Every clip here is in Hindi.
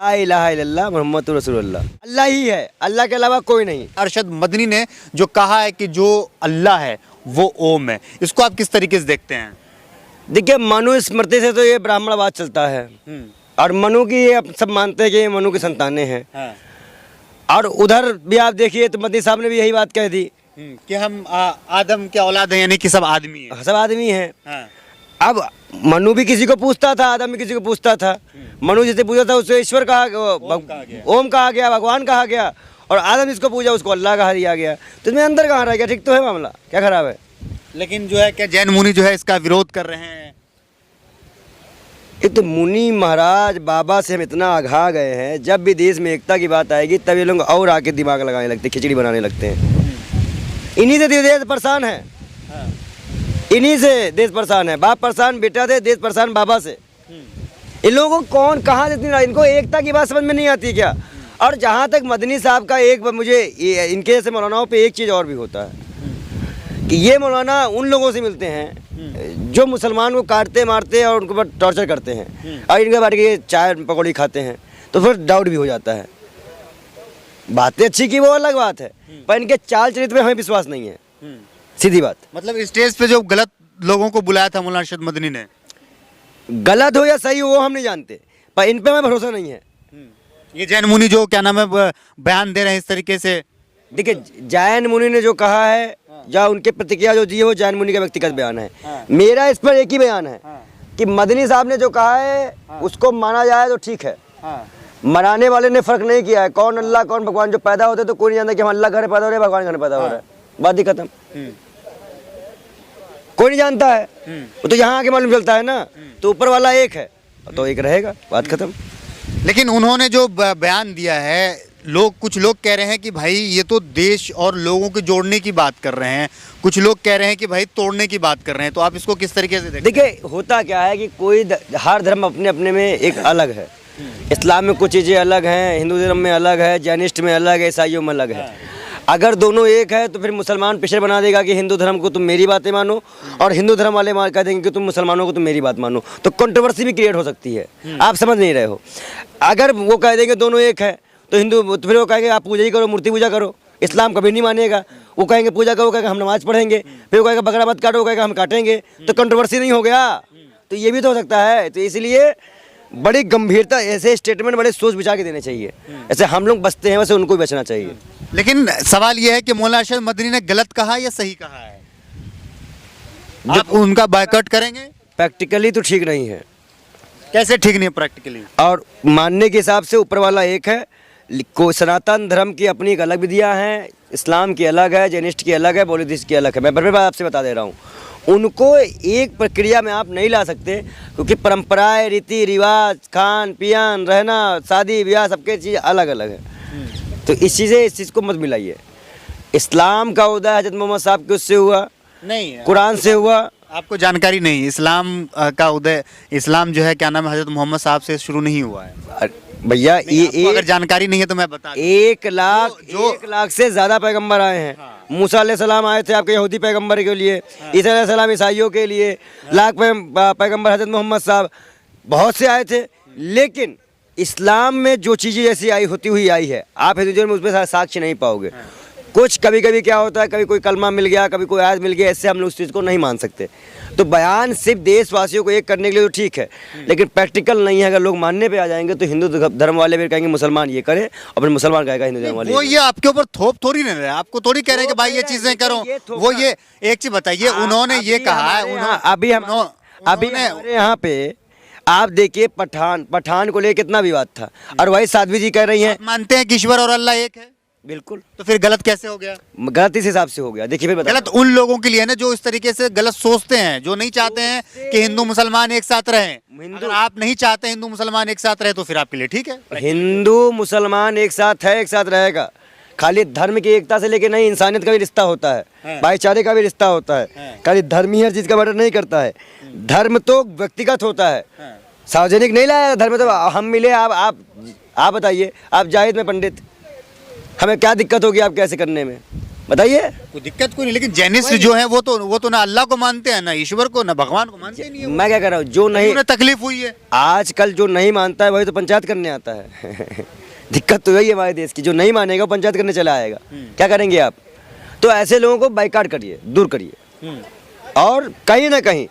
ला इलाहा इल्लल्लाह मुहम्मदुर रसूलुल्लाह। अल्लाह ही है, अल्लाह के अलावा कोई नहीं। अरशद मदनी ने जो कहा है कि जो अल्लाह है वो ओम है, इसको आप किस तरीके से देखते हैं? देखिए, मनु स्मृति से तो ये ब्राह्मणवाद चलता है और मनु की ये सब मानते हैं कि ये मनु की संतानें हैं। हाँ। और उधर भी आप देखिए तो मदनी साहब ने भी यही बात कह दी कि हम आदम के औलाद हैं, यानी कि सब आदमी हैं। सब आदमी हैं। हाँ। अब मनु भी किसी को पूछता था, आदम भी किसी को पूछता था। मनु जिसे पूछा था उसे ईश्वर कहा, ओम कहा गया, भगवान कहा गया, और आदम जिसको पूछा उसको अल्लाह कहा दिया गया। तो इसमें अंदर कहाँ रह गया? ठीक तो है मामला, क्या खराब है? लेकिन जो है क्या जैन मुनि जो है इसका विरोध कर रहे हैं? एक तो मुनि महाराज बाबा से हम इतना आघा गए हैं, जब भी देश में एकता की बात आएगी तब ये लोग और आके दिमाग लगाने लगते, खिचड़ी बनाने लगते हैं। इन्हीं से देश परेशान है, इन्हीं से देश परेशान है। बाप परेशान बेटा से, देश परेशान बाबा से। इन लोगों को कौन कहाँ जितनी, इनको एकता की बात समझ में नहीं आती क्या? और जहाँ तक मदनी साहब का एक मुझे इनके जैसे मौलानाओं पे एक चीज़ और भी होता है कि ये मौलाना उन लोगों से मिलते हैं जो मुसलमान को काटते मारते और उनको ऊपर टॉर्चर करते हैं, और इनके बैठ के चाय पकौड़ी खाते हैं, तो फिर डाउट भी हो जाता है। बातें अच्छी की वो अलग बात है, पर इनके चाल चरित्र में हमें विश्वास नहीं है, सीधी बात। मतलब स्टेज पे जो गलत लोगों को बुलाया था मौलाना अरशद मदनी ने, गलत हो या सही हो वो हम नहीं जानते, पर इन पे हमें भरोसा नहीं है। ये जैन मुनि जो क्या नाम है बयान दे रहे हैं इस तरीके से, देखिए जैन मुनि ने जो कहा है या उनके प्रतिक्रिया जो दी है वो जैन मुनि का व्यक्तिगत बयान है। मेरा इस पर एक ही बयान है कि मदनी साहब ने जो कहा है उसको माना जाए तो ठीक है। मनाने वाले ने फर्क नहीं किया है, कौन अल्लाह कौन भगवान। जो पैदा होते तो कोई नहीं जानता कि हम अल्लाह घर पैदा हो रहे हैं, भगवान घर पैदा हो रहा है, बात ही खत्म। कोई नहीं जानता है, वो तो यहाँ आके मालूम चलता है ना। तो ऊपर वाला एक है तो एक रहेगा, बात खत्म। लेकिन उन्होंने जो बयान दिया है, कुछ लोग कह रहे हैं कि भाई ये तो देश और लोगों के जोड़ने की बात कर रहे हैं, कुछ लोग कह रहे हैं कि भाई तोड़ने की बात कर रहे हैं। तो आप इसको किस तरीके से देखते हैं? देखिए होता क्या है कि हर धर्म अपने अपने में एक अलग है। इस्लाम में कुछ चीज़ें अलग हैं, हिंदू धर्म में अलग है, जैनिस्ट में अलग है, ईसाइयों में अलग है। अगर दोनों एक है तो फिर मुसलमान प्रेशर बना देगा कि हिंदू धर्म को तुम मेरी बातें मानो, और हिंदू धर्म वाले कह देंगे कि तुम मुसलमानों को तुम मेरी बात मानो। तो कंट्रोवर्सी भी क्रिएट हो सकती है, आप समझ नहीं रहे हो। अगर वो कह देंगे दोनों एक है तो हिंदू, तो फिर वो कहेंगे आप पूजा ही करो, मूर्ति पूजा करो। इस्लाम कभी नहीं मानेगा। वो कहेंगे पूजा करो, कहेगा हम नमाज पढ़ेंगे, फिर वो कहेगा बकरा मत काटो, कहेगा हम काटेंगे। तो कंट्रोवर्सी नहीं हो गया? तो ये भी तो हो सकता है। तो इसलिए बड़ी गंभीरता ऐसे स्टेटमेंट बड़े सोच विचार के देने चाहिए। ऐसे हम लोग बचते हैं वैसे उनको भी बचना चाहिए। लेकिन सवाल यह है कि मौलाना अरशद मदनी ने गलत कहा या सही कहा है? आप उनका बायकॉट करेंगे? प्रैक्टिकली तो ठीक नहीं है। कैसे ठीक नहीं है प्रैक्टिकली? और मानने के हिसाब से ऊपर वाला एक है, को सनातन धर्म की अपनी एक अलग विधियाँ हैं, इस्लाम की अलग है, जैनिस्ट की अलग है, बौद्धिस्ट की अलग है। मैं बार बार आपसे बता दे रहा हूँ, उनको एक प्रक्रिया में आप नहीं ला सकते, क्योंकि परंपराएं, रीति रिवाज, खान पियान, रहना, शादी ब्याह सबके चीज़ अलग अलग है। तो इस चीज़ को मत मिलाइए। इस्लाम का उदय हजरत मोहम्मद साहब के उससे हुआ नहीं, कुरान से हुआ। आपको जानकारी नहीं, इस्लाम का उदय, इस्लाम जो है क्या नाम है हजरत मोहम्मद साहब से शुरू नहीं हुआ है भैया। ये अगर जानकारी नहीं है तो मैं बता दूं। 1 लाख से ज्यादा पैगंबर आए हैं। मूसा अलैहिस्सलाम आए थे आपके यहूदी पैगंबर के लिए, ईसा अलैहिस्सलाम ईसाइयों के लिए, लाख पैगंबर हजरत मोहम्मद साहब बहुत से आए थे। लेकिन इस्लाम में जो चीज़ें जैसी आई होती हुई आई है, आप हिंदू में उसमें साक्ष्य नहीं पाओगे। कुछ कभी कभी क्या होता है, कभी कोई कलमा मिल गया, कभी कोई आयत मिल गया, ऐसे हम लोग उस चीज़ को नहीं मान सकते। तो बयान सिर्फ देशवासियों को एक करने के लिए तो ठीक है, लेकिन प्रैक्टिकल नहीं है। अगर लोग मानने पे आ जाएंगे तो हिंदू धर्म वाले भी कहेंगे मुसलमान ये करे, और फिर मुसलमान कहेगा हिंदू धर्म वाले। वो ये आपके ऊपर थोप थोड़ी नहीं रहे, आपको थोड़ी कह रहे हैं कि भाई ये चीजें करो। वो ये एक चीज बताइए, उन्होंने ये कहा है, अभी हमारे यहाँ पे आप देखिए पठान को लेकर कितना विवाद था, और वही साध्वी जी कह रही हैं मानते हैं कि ईश्वर और अल्लाह एक है। बिल्कुल। तो फिर गलत कैसे हो गया? गलत इस हिसाब से हो गया। देखिए फिर गलत उन लोगों के लिए ना जो इस तरीके से गलत सोचते हैं, जो नहीं चाहते हैं कि हिंदू मुसलमान एक साथ रहें। अगर आप नहीं चाहते हिंदू मुसलमान एक साथ रहे तो फिर आपके लिए ठीक है। हिंदू मुसलमान एक साथ है, एक साथ रहेगा। खाली धर्म की एकता से लेके नहीं, इंसानियत का भी रिश्ता होता है, भाईचारे का भी रिश्ता होता है। खाली धर्म ही हर चीज का मैटर नहीं करता है। धर्म तो व्यक्तिगत होता है, सार्वजनिक नहीं लाया धर्म। तो हम मिले, आप बताइए, आप जाहिद में पंडित, हमें क्या दिक्कत होगी आपके ऐसे करने में? बताइए। कोई दिक्कत कोई नहीं, लेकिन जैनिस्ट जो है वो तो ना अल्लाह को मानते हैं, ना ईश्वर को, ना भगवान को मानते नहीं है। मैं क्या कर रहा हूँ, जो नहीं, उन्हें तकलीफ हुई है। आजकल जो नहीं मानता है वही तो पंचायत करने आता है दिक्कत तो यही है हमारे देश की, जो नहीं मानेगा वो पंचायत करने चला आएगा। क्या करेंगे आप? तो ऐसे लोगों को बाइकाट करिए, दूर करिए। और कहीं ना कहीं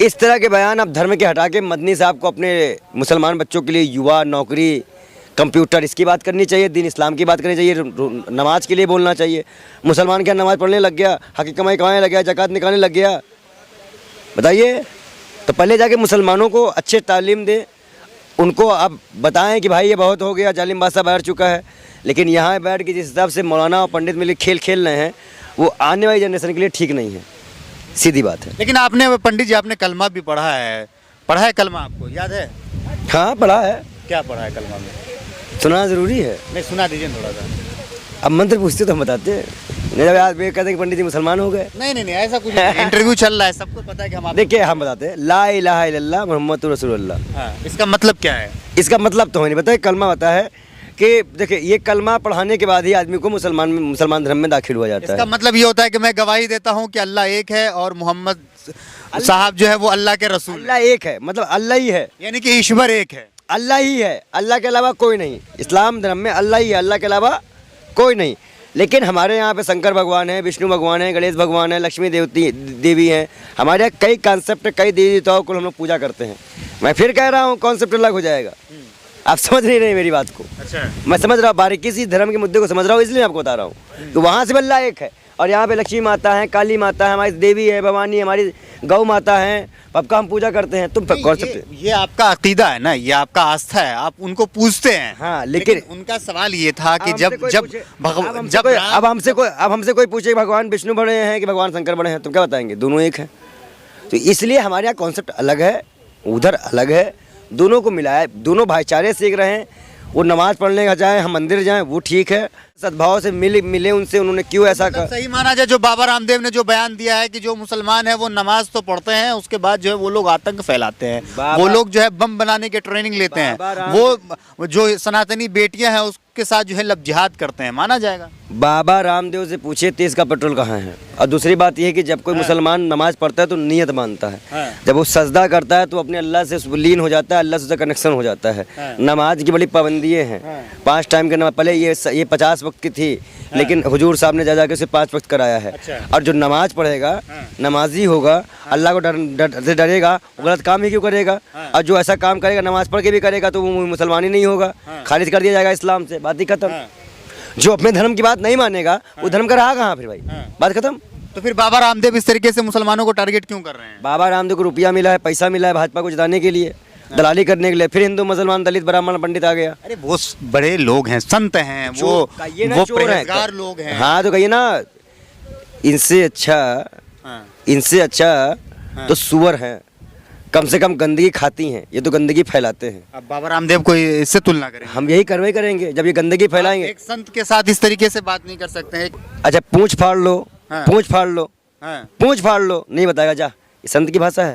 इस तरह के बयान आप धर्म के हटा के मदनी साहब को अपने मुसलमान बच्चों के लिए युवा, नौकरी, कंप्यूटर, इसकी बात करनी चाहिए, दीन इस्लाम की बात करनी चाहिए, नमाज के लिए बोलना चाहिए। मुसलमान क्या नमाज पढ़ने लग गया, हक़ की कमाई कमाने लग गया, ज़कात निकालने लग गया? बताइए। तो पहले जाके मुसलमानों को अच्छे तालीम दें, उनको आप बताएं कि भाई ये बहुत हो गया, जालिम बादशाह बैठ चुका है। लेकिन यहाँ बैठ के जिस हिसाब से मौलाना और पंडित मिले खेल खेल रहे हैं, वो आने वाली जनरेशन के लिए ठीक नहीं है, सीधी बात है। लेकिन आपने पंडित जी, आपने कलमा भी पढ़ा है कलमा, आपको याद है? हाँ, पढ़ा है। क्या पढ़ा है कलमा में? सुनाना ज़रूरी है। नहीं, सुना दीजिए थोड़ा सा। अब मंत्र पूछते तो हम बताते हैं। नहीं, जब आज कहते हैं कि पंडित जी मुसलमान हो गए। नहीं, ऐसा कुछ नहीं। इंटरव्यू चल रहा है, सबको पता है कि हम देखिए, हम बताते हैं, ला इलाहा इल्लल्लाह मुहम्मदुर रसूलुल्लाह। हाँ, इसका मतलब क्या है? इसका मतलब तो नहीं बताया, कलमा बता है कि देखिए, ये कलमा पढ़ाने के बाद ही आदमी को मुसलमान धर्म में दाखिल हुआ जाता इसका है। मतलब ये होता है कि मैं गवाही देता हूँ कि अल्लाह एक है और मोहम्मद साहब जो है वो अल्लाह के रसूल अल्लाह एक है, मतलब अल्लाह ही है, यानी कि ईश्वर एक है। अल्लाह ही है, अल्लाह के अलावा कोई नहीं। इस्लाम धर्म में अल्लाह ही है, अल्लाह के अलावा कोई नहीं। लेकिन हमारे यहाँ पे शंकर भगवान है, विष्णु भगवान है, गणेश भगवान है, लक्ष्मी देवी हैं। हमारे यहाँ कई कॉन्सेप्ट, कई देवी देवताओं को हम लोग पूजा करते हैं। मैं फिर कह रहा हूँ, कॉन्सेप्ट अलग हो जाएगा। आप समझ नहीं रहे मेरी बात को। अच्छा, मैं समझ रहा हूँ, बारीकी से धर्म के मुद्दे को समझ रहा हूँ, इसलिए आपको बता रहा हूँ। तो वहाँ से अल्लाह एक है, और यहाँ पे लक्ष्मी माता है, काली माता है, हमारी देवी है, भवानी, हमारी गौ माता है, सबका हम पूजा करते हैं। तुम कॉन्सेप्ट, ये आपका अकीदा है ना, ये आपका आस्था है, आप उनको पूछते हैं। हाँ, लेकिन उनका सवाल ये था कि अब हमसे कोई पूछे भगवान विष्णु बने हैं कि भगवान शंकर बने हैं, तुम क्या बताएंगे? दोनों एक हैं। तो इसलिए हमारे यहाँ कॉन्सेप्ट अलग है, उधर अलग है, दोनों को मिलाया, दोनों भाईचारे सीख रहे हैं। वो नमाज पढ़ने का जाए, हम मंदिर जाएं, वो ठीक है, सद्भाव से मिले उनसे, उन्होंने क्यों ऐसा कर। सही माना जाए, जो बाबा रामदेव ने जो बयान दिया है कि जो मुसलमान है वो नमाज तो पढ़ते हैं, उसके बाद जो है वो लोग आतंक फैलाते हैं, वो लोग जो है बम बनाने के ट्रेनिंग लेते हैं, वो जो सनातनी बेटियां हैं उसके साथ जो है लब जिहाद करते हैं, माना जाएगा। बाबा रामदेव से पूछे तेज का पेट्रोल कहाँ है। और दूसरी बात यह है कि जब कोई मुसलमान नमाज पढ़ता है तो नियत मानता है, जब वो सजदा करता है तो अपने अल्लाह से लीन हो जाता है, अल्लाह से उसका कनेक्शन हो जाता है। नमाज की बड़ी पाबंदियाँ हैं, 5 टाइम की नमाज, पहले ये 50 वक्त की थी, लेकिन हुजूर साहब ने जा के उसे 5 वक्त कराया है। और जो नमाज पढ़ेगा, नमाजी होगा, अल्लाह को से डरेगा, वो गलत काम ही क्यों करेगा? और जो ऐसा काम करेगा नमाज पढ़ के भी करेगा तो वो मुसलमान ही नहीं होगा, खारिज कर दिया जाएगा इस्लाम से, बात ही खत्म। जो अपने धर्म की बात नहीं मानेगा वो धर्म का रहा कहाँ फिर भाई? बात खत्म। तो फिर बाबा रामदेव इस तरीके से मुसलमानों को टारगेट क्यों कर रहे हैं? बाबा रामदेव को रुपया मिला है, पैसा मिला है भाजपा को जिताने के लिए, दलाली करने के लिए, फिर हिंदू मुसलमान दलित ब्राह्मण पंडित आ गया। अरे वो बड़े लोग हैं, संत हैं, वो परहेजगार लोग हैं। हाँ, तो कहिए ना, इनसे अच्छा तो सुअर हैं, कम से कम गंदगी खाती हैं, ये तो गंदगी फैलाते हैं। अब बाबा रामदेव को इससे तुलना करें? हम यही कार्रवाई करेंगे जब ये गंदगी फैलाएंगे। एक संत के साथ इस तरीके से बात नहीं कर सकते हैं। अच्छा, पूंछ फाड़ लो, पूंछ फाड़ लो, पूंछ फाड़ लो, नहीं बताएगा, जा, ये संत की भाषा है।